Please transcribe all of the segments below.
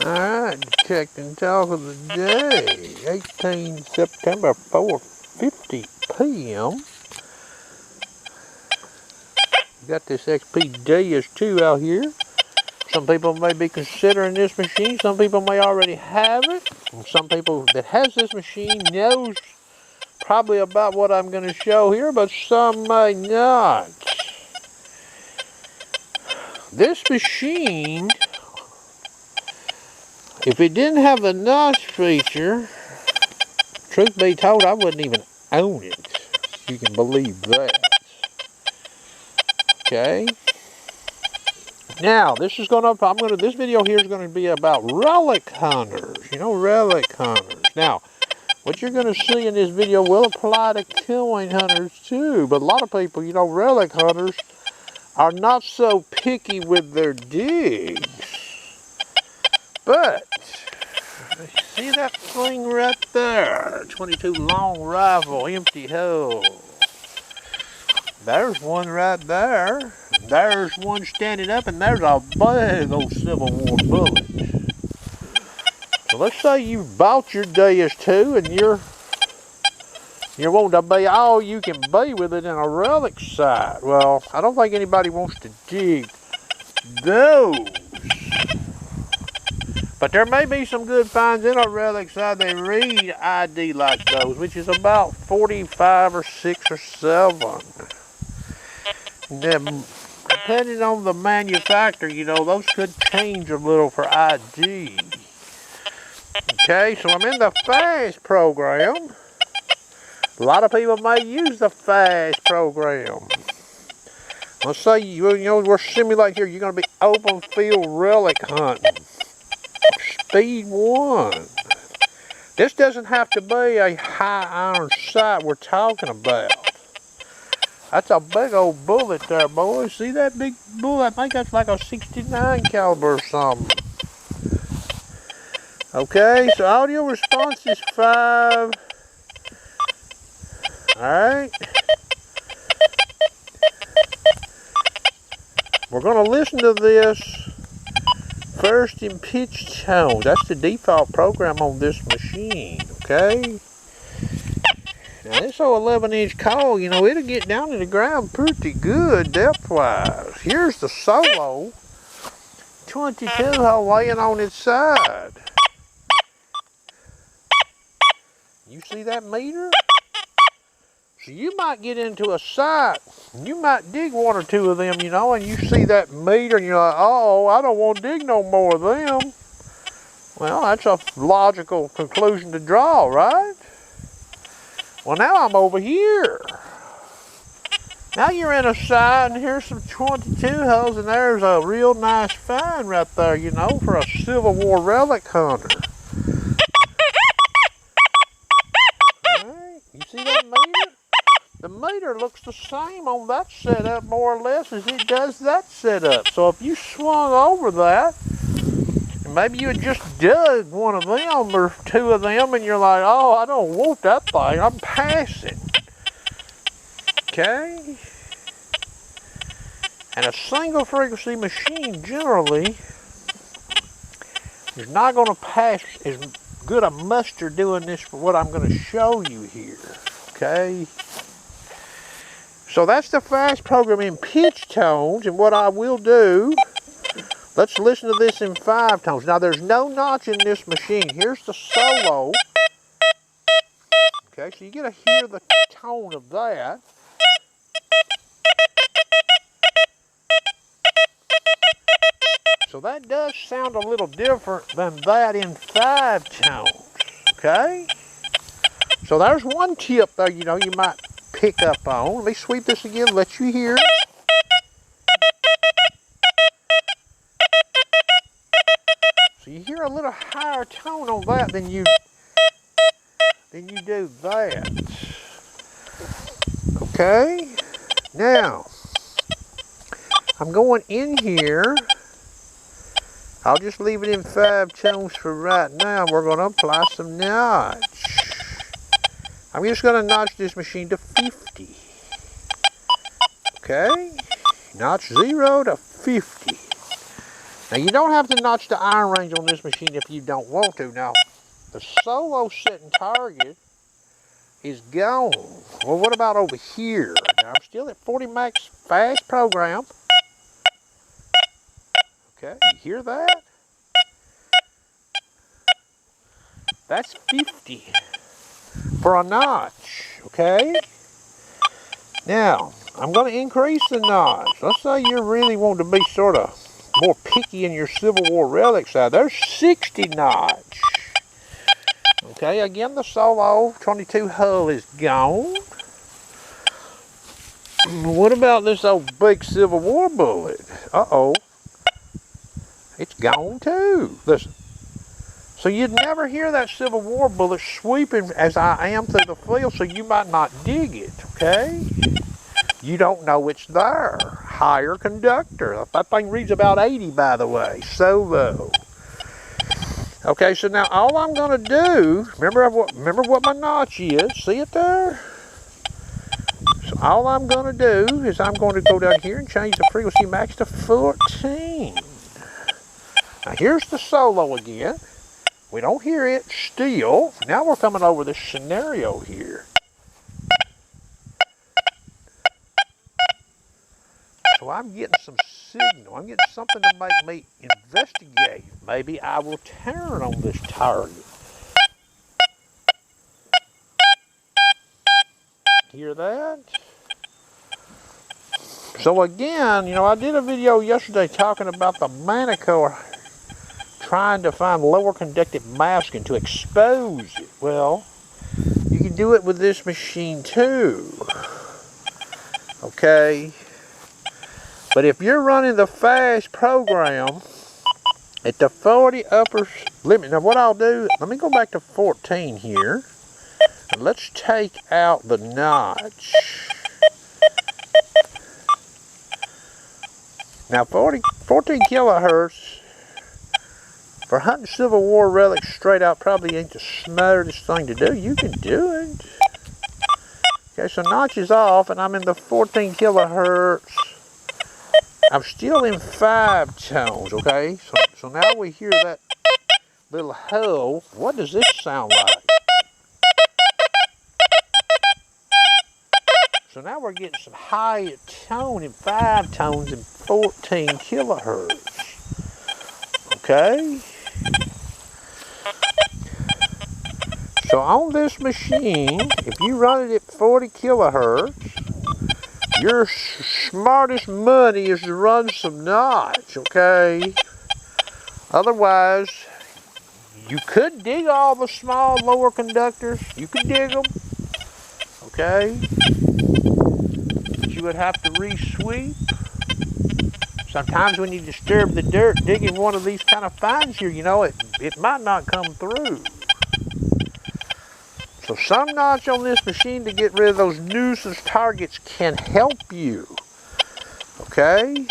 Alright, detecting talk of the day, 18 September, 4:50 p.m. Got this XP Deus 2 out here. Some people may be considering this machine, some people may already have it, and some people that has this machine knows probably about what I'm going to show here, but some may not. This machine, if it didn't have the notch feature, truth be told, I wouldn't even own it. You can believe that. Okay. Now, this video here is going to be about relic hunters. You know, relic hunters. Now, what you're going to see in this video will apply to coin hunters too. But a lot of people, you know, relic hunters are not so picky with their digs. But, see that thing right there? 22 long rifle, empty hull. There's one right there. There's one standing up, and there's a big old Civil War bullet. So let's say you bought your Deus 2 and you're wanting to be all you can be with it in a relic site. Well, I don't think anybody wants to dig those. But there may be some good finds in a relic site that read ID like those, which is about 45 or 6 or 7. Then, depending on the manufacturer, you know, those could change a little for ID. Okay, so I'm in the fast program. A lot of people may use the fast program. Let's say, you know, we're simulating here, you're going to be open field relic hunting. Speed 1. This doesn't have to be a high iron sight we're talking about. That's a big old bullet there, boys. See that big bullet? I think that's like a 69 caliber or something. Okay, so audio response is 5. Alright. We're going to listen to this first in pitch tone. That's the default program on this machine, okay? Now this old 11-inch call, you know, it'll get down to the ground pretty good depth-wise. Here's the solo 22 hole laying on its side. You see that meter? So you might get into a site, you might dig 1 or 2 of them, you know, and you see that meter and you're like, oh, I don't want to dig no more of them. Well, that's a logical conclusion to draw, right? Well, now I'm over here. Now you're in a site, and here's some 22 holes, and there's a real nice find right there, you know, for a Civil War relic hunter. Alright, you see that meter? The meter looks the same on that setup, more or less, as it does that setup. So if you swung over that, and maybe you had just dug 1 of them or 2 of them, and you're like, oh, I don't want that thing, I'm passing. Okay? And a single frequency machine generally is not going to pass as good a muster doing this for what I'm going to show you here. Okay? So that's the fast program in pitch tones, and what I will do, let's listen to this in 5 tones. Now there's no notch in this machine. Here's the solo. Okay, so you get to hear the tone of that. So that does sound a little different than that in 5 tones. Okay? So there's one tip there, you know, you might pick up on. Let me sweep this again, let you hear. So you hear a little higher tone on that than you do that. Okay? Now, I'm going in here. I'll just leave it in 5 tones for right now. We're going to apply some notch. I'm just going to notch this machine to 50. Okay? Notch 0 to 50. Now you don't have to notch the iron range on this machine if you don't want to. Now, the solo setting target is gone. Well, what about over here? Now I'm still at 40 max fast program. Okay, you hear that? That's 50 for a notch, okay? Now, I'm going to increase the notch. Let's say you really want to be sort of more picky in your Civil War relic side. There's 60 notch. Okay, again, the solo 22 hull is gone. What about this old big Civil War bullet? Uh-oh. It's gone too. Listen. So you'd never hear that Civil War bullet sweeping as I am through the field, so you might not dig it, okay? You don't know it's there. Higher conductor. That thing reads about 80, by the way. Solo. Okay, so now all I'm going to do, remember what my notch is. See it there? So all I'm going to do is I'm going to go down here and change the frequency max to 14. Now here's the solo again. We don't hear it still. Now we're coming over this scenario here. So I'm getting some signal. I'm getting something to make me investigate. Maybe I will turn on this target. Hear that? So again, I did a video yesterday talking about the Manico trying to find lower conductive masking to expose it. Well, you can do it with this machine too. Okay? But if you're running the fast program at the 40 upper limit, now what I'll do, let me go back to 14 here. And let's take out the notch. Now 14 kilohertz, for hunting Civil War relics straight out probably ain't the smartest thing to do. You can do it. Okay, so notch is off and I'm in the 14 kilohertz. I'm still in 5 tones, okay? So now we hear that little hull. What does this sound like? So now we're getting some high tone in 5 tones and 14 kilohertz. Okay? So on this machine, if you run it at 40 kilohertz, your smartest money is to run some notch, okay? Otherwise, you could dig all the small lower conductors. You could dig them, okay? But you would have to re-sweep. Sometimes when you disturb the dirt, digging one of these kind of finds here, it might not come through. So some notch on this machine to get rid of those nuisance targets can help you. Okay?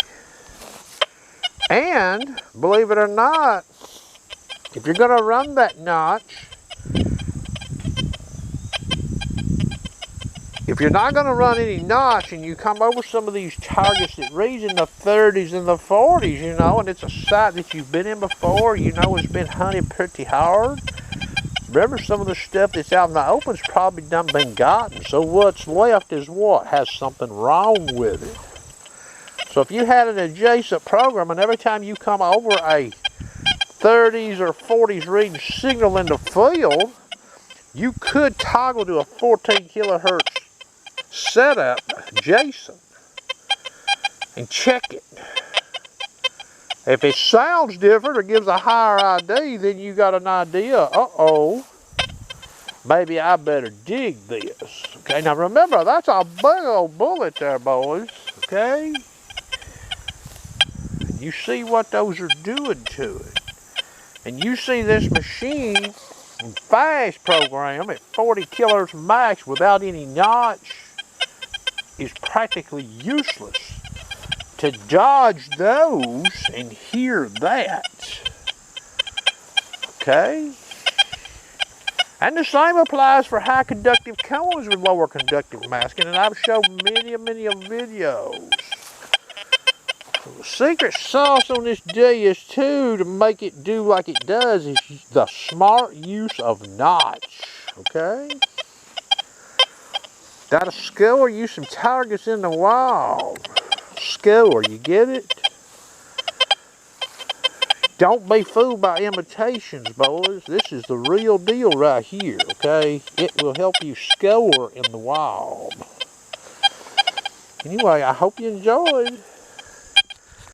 And, believe it or not, if you're going to run that notch, if you're not going to run any notch and you come over some of these targets that reads in the 30s and the 40s, and it's a site that you've been in before, it's been hunted pretty hard. Remember, some of the stuff that's out in the open's probably done been gotten. So what's left is what? Has something wrong with it. So if you had an adjacent program and every time you come over a 30s or 40s reading signal in the field, you could toggle to a 14 kilohertz setup adjacent and check it. If it sounds different or gives a higher ID, then you got an idea, uh-oh, maybe I better dig this. Okay, now remember, that's a big old bullet there, boys, okay? And you see what those are doing to it. And you see this machine in fast program at 40 kilohertz max without any notch is practically useless. To dodge those and hear that. Okay? And the same applies for high conductive cones with lower conductive masking, and I've shown many videos. The secret sauce on this Deus too, to make it do like it does, is the smart use of notch. Okay? That'll score you some targets in the wild. Score, you get it? Don't be fooled by imitations, boys. This is the real deal right here, okay? It will help you score in the wild. Anyway, I hope you enjoyed.